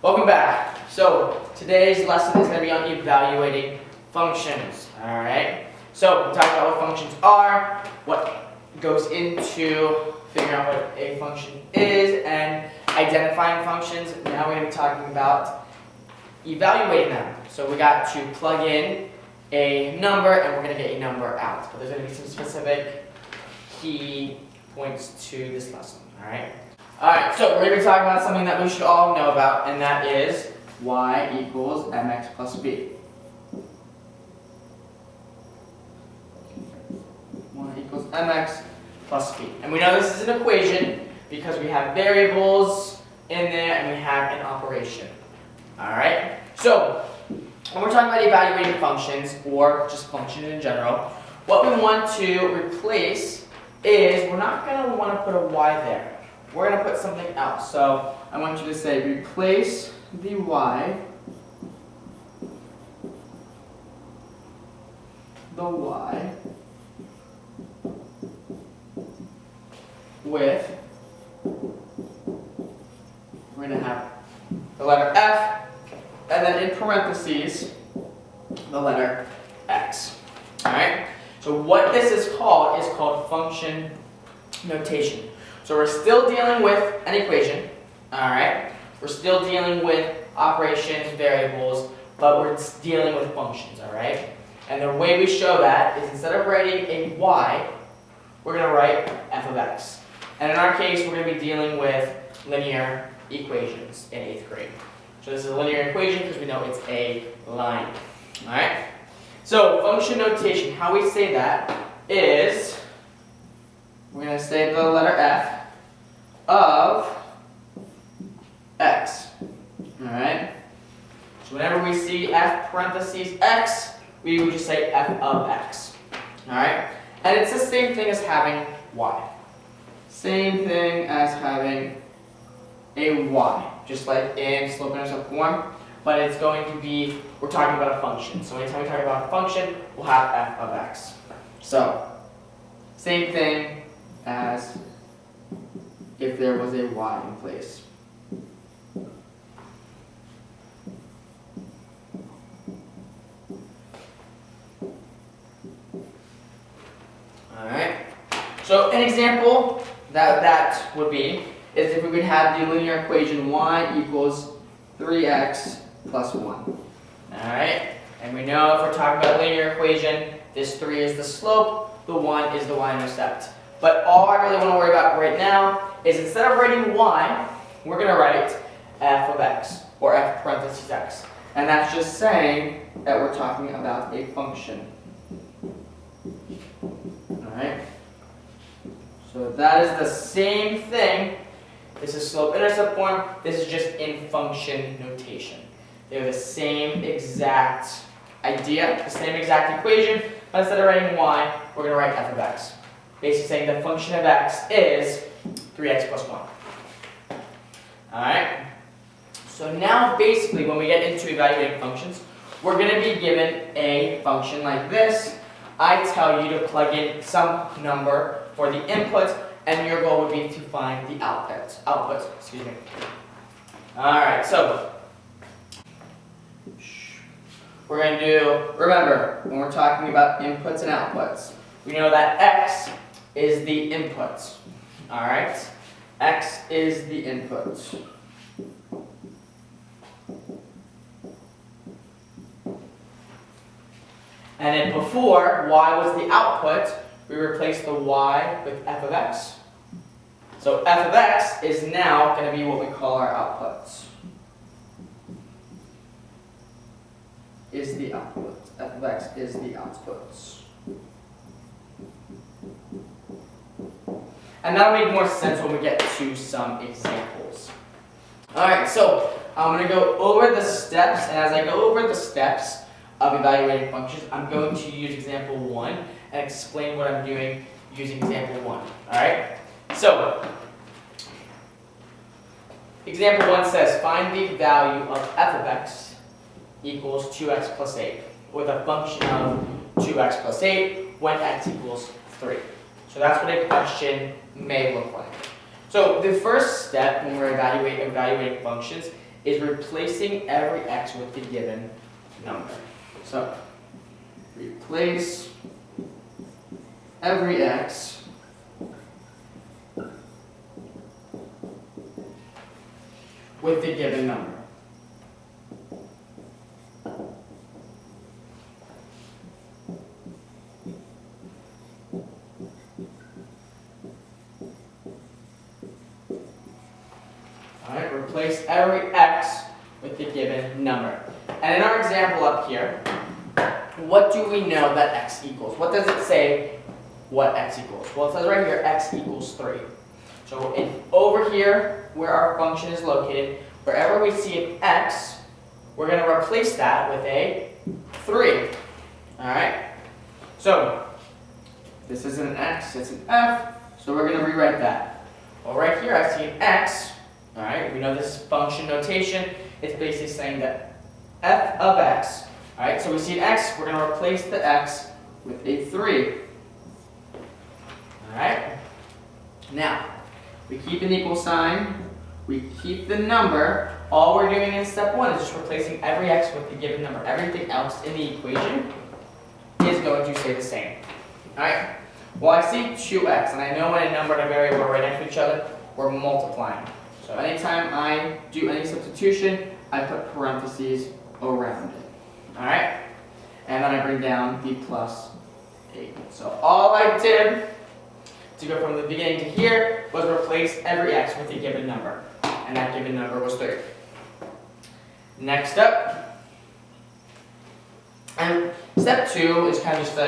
Welcome back. So today's lesson is going to be on evaluating functions. Alright? So we'll talk about what functions are, what goes into figuring out what a function is, and identifying functions. Now we're going to be talking about evaluating them. So we got to plug in a number and we're going to get a number out. But there's going to be some specific key points to this lesson. Alright? Alright, so we're going to be talking about something that we should all know about, and that is y equals mx plus b. Y equals mx plus b. And we know this is an equation because we have variables in there and we have an operation. Alright? So, when we're talking about evaluating functions, or just functions in general, what we want to replace is, we're not going to want to put a y there. We're going to put something else. So I want you to say replace the y with, we're going to have the letter f, and then in parentheses, the letter x. Alright? So what this is called function notation. So we're still dealing with an equation, alright? We're still dealing with operations, variables, but we're dealing with functions, alright? And the way we show that is, instead of writing a y, we're going to write f of x. And in our case, we're going to be dealing with linear equations in 8th grade. So this is a linear equation because we know it's a line, alright? So function notation, how we say that is, we're going to say the letter f of x. Alright? So whenever we see f parentheses x, we would just say f of x. Alright? And it's the same thing as having y. Same thing as having a y. Just like in slope-intercept form. But it's going to be, we're talking about a function. So anytime we talk about a function, we'll have f of x. So, same thing as if there was a y in place. Alright, so an example that would be is if we would have the linear equation y equals 3x plus 1. Alright, and we know if we're talking about a linear equation, this 3 is the slope, the 1 is the y-intercept. But all I really want to worry about right now is, instead of writing y, we're going to write f of x, or f parentheses x. And that's just saying that we're talking about a function. Alright? So that is the same thing. This is slope-intercept form. This is just in function notation. They're the same exact idea, the same exact equation, but instead of writing y, we're going to write f of x. Basically saying the function of x is 3x plus 1. Alright? So now basically when we get into evaluating functions, we're going to be given a function like this. I tell you to plug in some number for the input, and your goal would be to find the output. Excuse me. Alright, so we're going to do, remember, when we're talking about inputs and outputs, we know that x is the input. Alright? X is the input. And then before y was the output, we replaced the y with f of x. So f of x is now going to be what we call our outputs. Is the output. F of x is the outputs. And that'll make more sense when we get to some examples. Alright, so I'm going to go over the steps, and as I go over the steps of evaluating functions, I'm going to use example 1 and explain what I'm doing using example 1. Alright? So, example 1 says, find the value of f of x equals 2x plus 8, with a function of 2x plus 8 when x equals 3. So that's what a question may look like. So the first step when we're evaluating functions is replacing every x with the given number. So, replace every x with the given number. Alright, replace every x with the given number. And in our example up here, what do we know that x equals? What does it say what x equals? Well, it says right here x equals 3. So over here, where our function is located, wherever we see an x, we're going to replace that with a 3. Alright? So, this isn't an x, it's an f, so we're going to rewrite that. Well, right here I see an x. Alright, we know this is function notation. It's basically saying that f of x. Alright, so we see an x, we're going to replace the x with a 3. Alright? Now, we keep an equal sign, we keep the number. All we're doing in step 1 is just replacing every x with the given number. Everything else in the equation is going to stay the same. Alright? Well, I see 2x, and I know when a number and a variable are right next to each other, we're multiplying. So anytime I do any substitution, I put parentheses around it. Alright? And then I bring down the plus 8. So all I did to go from the beginning to here was replace every x with a given number. And that given number was 3. Next up, and step 2 is kind of just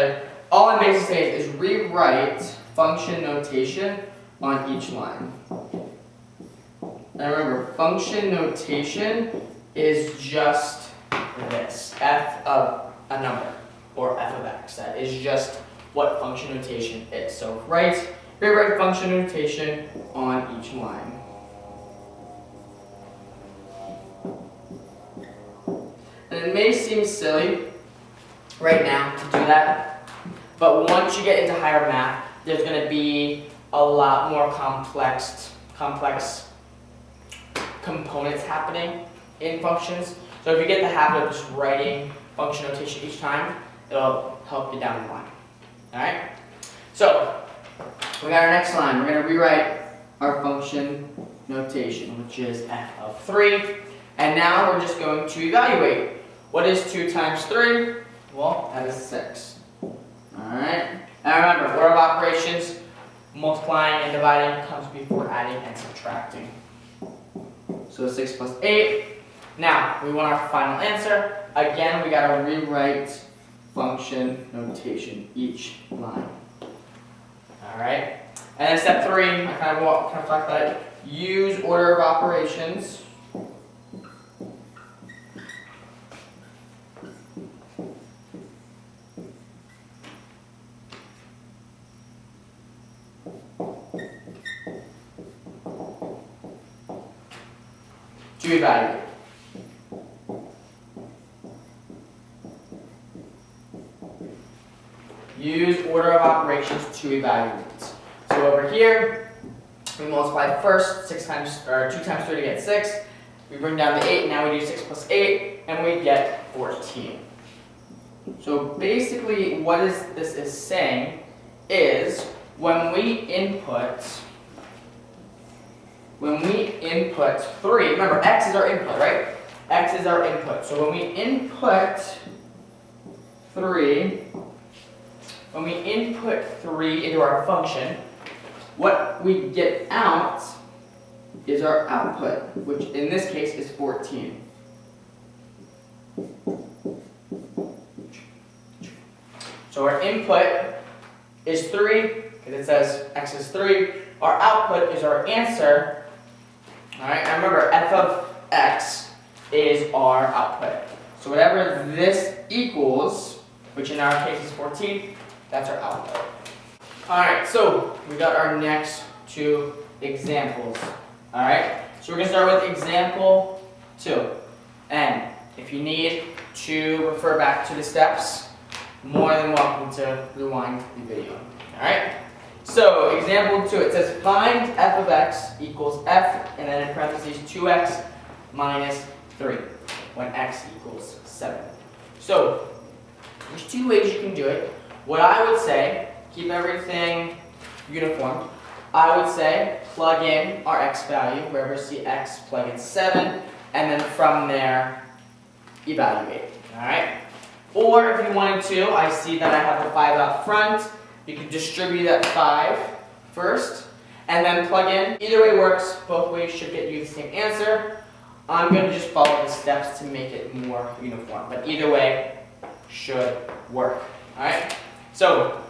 all I'm basically saying is rewrite function notation on each line. Now remember, function notation is just this, f of a number, or f of x. That is just what function notation is. So rewrite function notation on each line. And it may seem silly right now to do that, but once you get into higher math, there's going to be a lot more complex components happening in functions. So if you get the habit of just writing function notation each time, it'll help you down the line. Alright? So, we got our next line. We're going to rewrite our function notation, which is f of 3. And now we're just going to evaluate. What is 2 times 3? Well, that is 6. Alright? Now remember, order of operations, multiplying and dividing comes before adding and subtracting. So 6 plus 8. Now, we want our final answer. Again, we got to rewrite function notation each line. Alright? And then step 3, I kind of talked about it. Use order of operations. To evaluate. Use order of operations to evaluate. So over here, we multiply first 2 times 3 to get 6. We bring down the 8, now we do 6 plus 8, and we get 14. So basically what this is saying is when we input 3, remember x is our input, right? X is our input. So when we input 3 into our function, what we get out is our output, which in this case is 14. So our input is 3, because it says x is 3. Our output is our answer. Alright, now remember, f of x is our output. So whatever this equals, which in our case is 14, that's our output. Alright, so we got our next 2 examples. Alright, so we're going to start with example 2. And if you need to refer back to the steps, more than welcome to rewind the video. Alright? So, example 2, it says find f of x equals f, and then in parentheses 2x minus 3 when x equals 7. So there's two ways you can do it. What I would say, keep everything uniform. I would say plug in our x value, wherever you see x, plug in 7, and then from there, evaluate. Alright? Or if you wanted to, I see that I have a 5 out front. You can distribute that 5 first, and then plug in. Either way works. Both ways should get you the same answer. I'm going to just follow the steps to make it more uniform. But either way should work. Alright? So,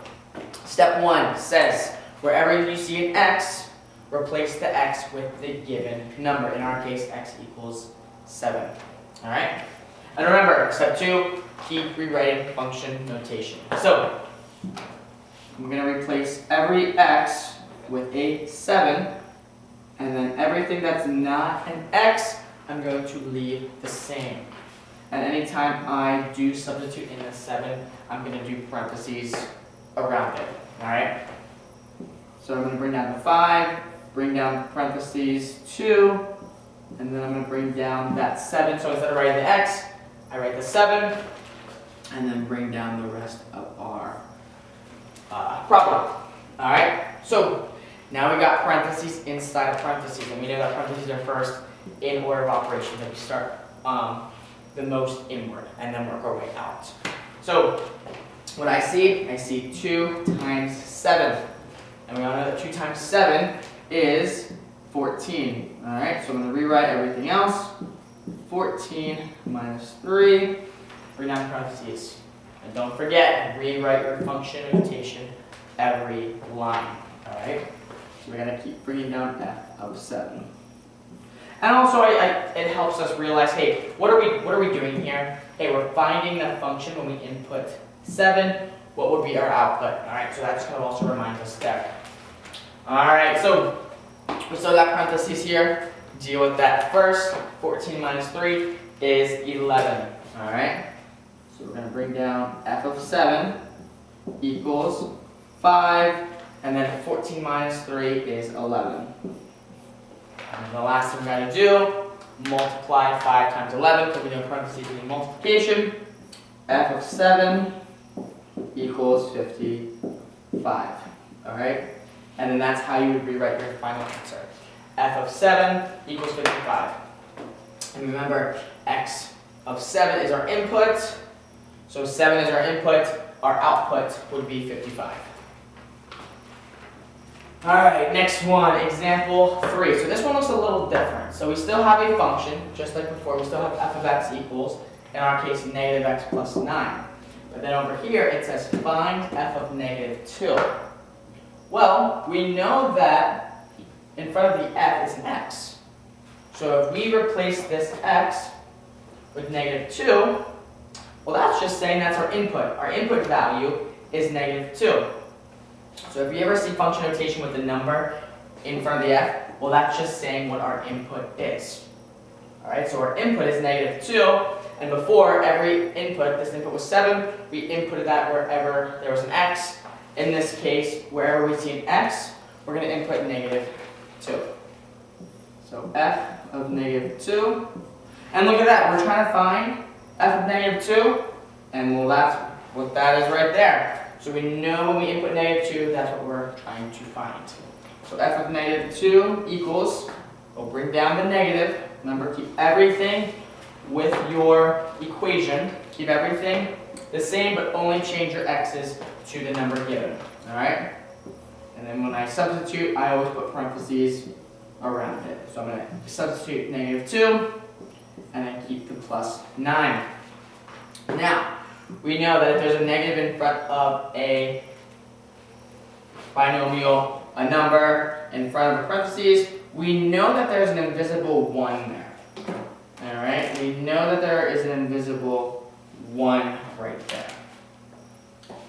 step 1 says, wherever you see an x, replace the x with the given number. In our case, x equals 7. Alright? And remember, step 2, keep rewriting function notation. So, I'm going to replace every x with a 7, and then everything that's not an x, I'm going to leave the same. And anytime I do substitute in the 7, I'm going to do parentheses around it. Alright? So I'm going to bring down the 5, bring down parentheses 2, and then I'm going to bring down that 7. So instead of writing the x, I write the 7, and then bring down the rest of our problem. Alright? So now we got parentheses inside of parentheses, and we know that parentheses are first in order of operation. Then we start the most inward, and then work our way out. So what I see 2 times 7. And we all know that 2 times 7 is 14. Alright, so I'm going to rewrite everything else. 14 minus 3, bring down parentheses. And don't forget, rewrite your function notation every line. Alright, so we're going to keep bringing down f of 7. And also, it helps us realize, hey, what are we doing here? Hey, we're finding the function when we input 7. What would be our output? Alright, so that's going to also remind us there. Alright, so we still got parentheses here. Deal with that first. 14 minus 3 is 11. Alright, so we're going to bring down f of 7 equals 5, and then 14 minus 3 is 11. And the last thing we're going to do, multiply 5 times 11, because we know parentheses mean multiplication. F of 7 equals 55. Alright? And then that's how you would rewrite your final answer. F of 7 equals 55. And remember, x of 7 is our input. So 7 is our input. Our output would be 55. Alright, next one, example 3. So this one looks a little different. So we still have a function, just like before. We still have f of x equals, in our case, negative x plus 9. But then over here, it says find f of negative 2. Well, we know that in front of the f is an x. So if we replace this x with negative 2, well, that's just saying that's our input. Our input value is negative 2. So if you ever see function notation with a number in front of the f, well, that's just saying what our input is. Alright, so our input is negative 2, and before every input, this input was 7, we inputted that wherever there was an x. In this case, wherever we see an x, we're going to input negative 2. So f of negative 2. And look at that, we're trying to find f of negative 2, and well, that's what that is right there. So we know when we input negative 2, that's what we're trying to find. So f of negative 2 equals, we'll bring down the negative. Remember, keep everything with your equation. Keep everything the same, but only change your x's to the number given. Alright? And then when I substitute, I always put parentheses around it. So I'm going to substitute negative 2, and then keep the plus 9. Now, we know that if there's a negative in front of a binomial, a number in front of the parentheses, we know that there's an invisible 1 there. Alright? We know that there is an invisible 1 right there.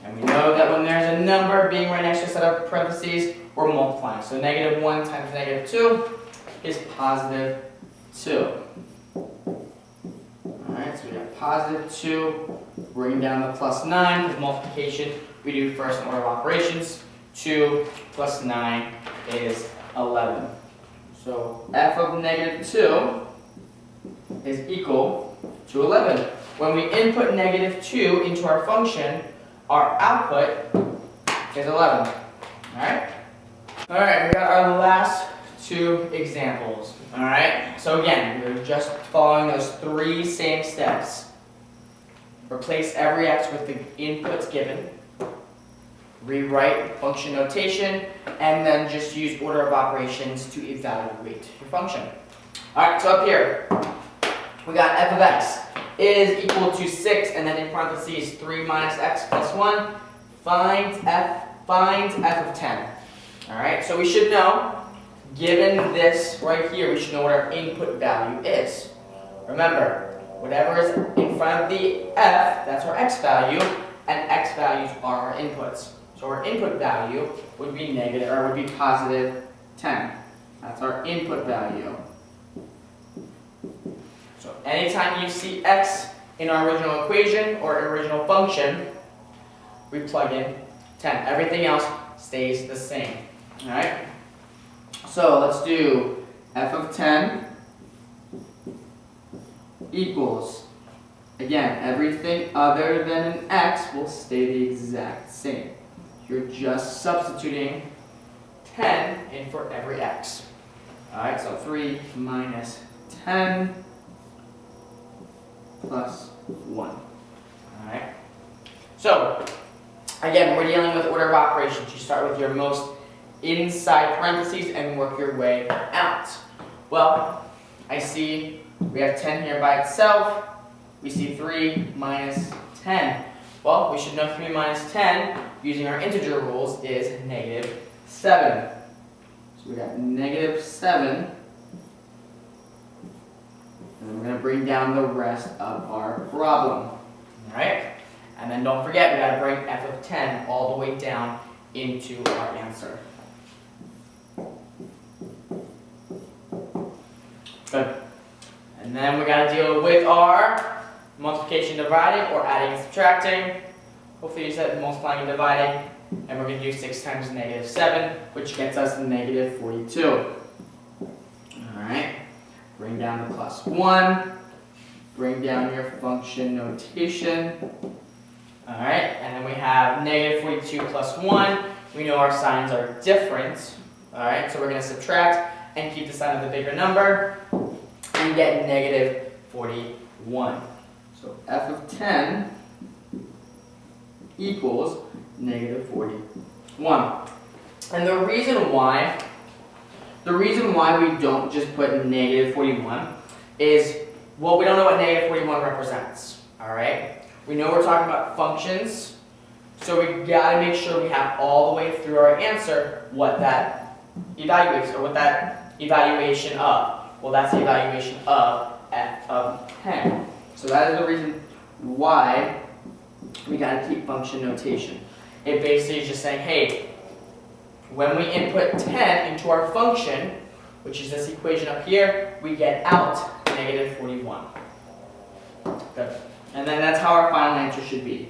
And we know that when there's a number being right next to a set of parentheses, we're multiplying. So negative 1 times negative 2 is positive 2. Alright, so we have positive 2, bring down the plus 9, because multiplication we do first in order of operations. 2 plus 9 is 11. So f of negative 2 is equal to 11. When we input -2 into our function, our output is 11. Alright? Alright, we got our last two examples. Alright? So again, we're just following those three same steps. Replace every x with the inputs given. Rewrite function notation, and then just use order of operations to evaluate your function. Alright, so up here, we got f of x is equal to 6, and then in parentheses 3 minus x plus 1. Find f of 10. Alright, so we should know, given this right here, we should know what our input value is. Remember, whatever is in front of the f, that's our x value, and x values are our inputs. So our input value would be positive 10. That's our input value. So anytime you see x in our original equation or original function, we plug in 10. Everything else stays the same. Alright? So let's do f of 10 equals, again, everything other than an x will stay the exact same. You're just substituting 10 in for every x. Alright, so 3 minus 10 plus 1. Alright? So, again, we're dealing with order of operations. You start with your most inside parentheses and work your way out. Well, I see we have 10 here by itself. We see 3 minus 10. Well, we should know 3 minus 10, using our integer rules, is -7. So we got -7. And then we're going to bring down the rest of our problem. Alright? And then don't forget, we got to bring f of 10 all the way down into our answer. Good. And then we got to deal with our multiplication, dividing, or adding and subtracting. Hopefully you said multiplying and dividing. And we're going to do 6 times -7, which gets us -42. Alright. Bring down the plus 1. Bring down your function notation. Alright, and then we have -42 plus 1. We know our signs are different. Alright, so we're going to subtract and keep the sign of the bigger number. And get -41. So f of 10 equals -41. And the reason why we don't just put -41 is, well, we don't know what -41 represents. Alright? We know we're talking about functions, so we gotta make sure we have all the way through our answer what that evaluates, or what that evaluation of. Well, that's the evaluation of f of 10. So that is the reason why we gotta keep function notation. It basically is just saying, hey, when we input 10 into our function, which is this equation up here, we get out -41. Good. And then that's how our final answer should be.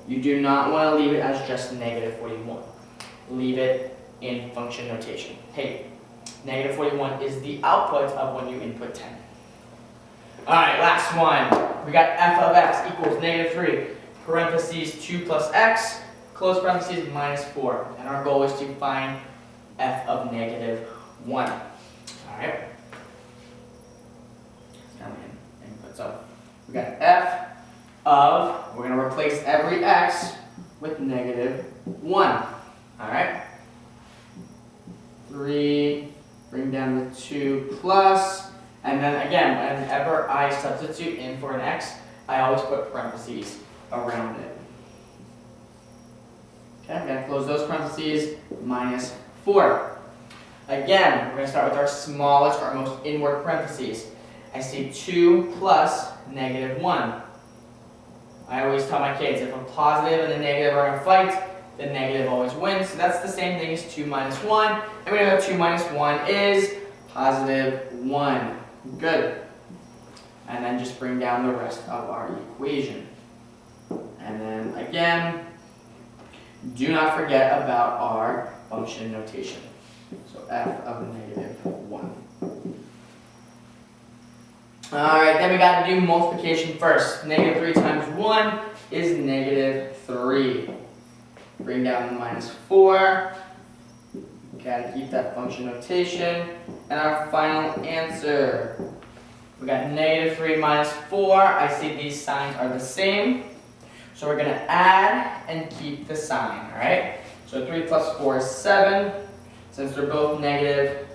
You do not want to leave it as just -41. Leave it in function notation. Hey, -41 is the output of when you input 10. Alright, last one. We got f of x equals -3, parentheses 2 plus x, close parentheses -4. And our goal is to find f of -1. Alright. So we got f of, we're going to replace every x with -1. Alright. 3, bring down the 2 plus, and then again, whenever I substitute in for an x, I always put parentheses around it. Okay, I'm going to close those parentheses, -4. Again, we're going to start with our smallest, our most inward parentheses. I see 2 plus -1. I always tell my kids, if a positive and a negative are in a fight, the negative always wins. So that's the same thing as 2 minus 1. And we know 2 minus 1 is +1. Good. And then just bring down the rest of our equation. And then again, do not forget about our function notation. So f of -1. Alright, then we got to do multiplication first. Negative 3 times 1 is negative 3. Bring down the minus 4. Gotta keep that function notation. And our final answer. We got negative 3 minus 4. I see these signs are the same. So we're going to add and keep the sign, alright? So 3 plus 4 is 7. Since they're both negative,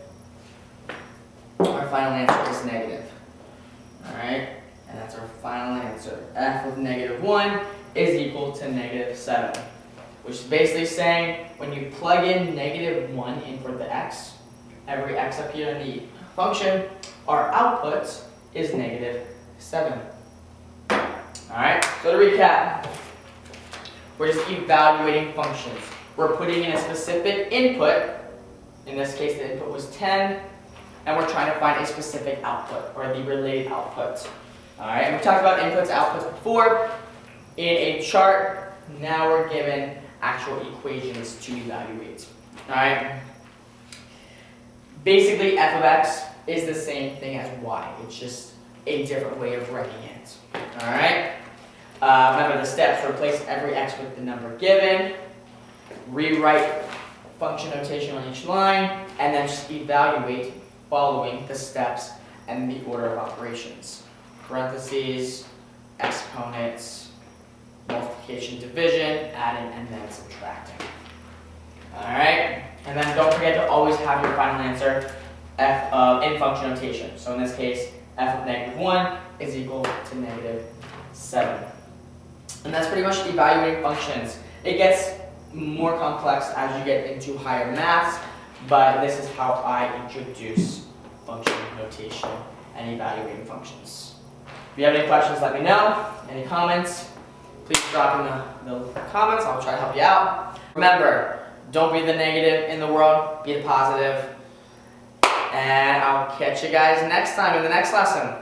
our final answer is negative. Alright, and that's our final answer. F of negative 1 is equal to negative 7. Which is basically saying when you plug in negative 1 in for the x, every x up here in the function, our output is negative 7. Alright, so to recap, we're just evaluating functions. We're putting in a specific input. In this case, the input was 10. And we're trying to find a specific output, or the related output. Alright, we talked about inputs, outputs before. In a chart, now we're given actual equations to evaluate. Alright? Basically, f of x is the same thing as y. It's just a different way of writing it. Alright? Remember the steps, replace every x with the number given, rewrite function notation on each line, and then just evaluate following the steps and the order of operations. Parentheses, exponents, multiplication, division, adding, and then subtracting. Alright? And then don't forget to always have your final answer in function notation. So in this case, f of negative 1 is equal to negative 7. And that's pretty much evaluating functions. It gets more complex as you get into higher maths, but this is how I introduce function notation and evaluating functions. If you have any questions, let me know. Any comments, please drop in the comments. I'll try to help you out. Remember, don't be the negative in the world, be the positive. And I'll catch you guys next time in the next lesson.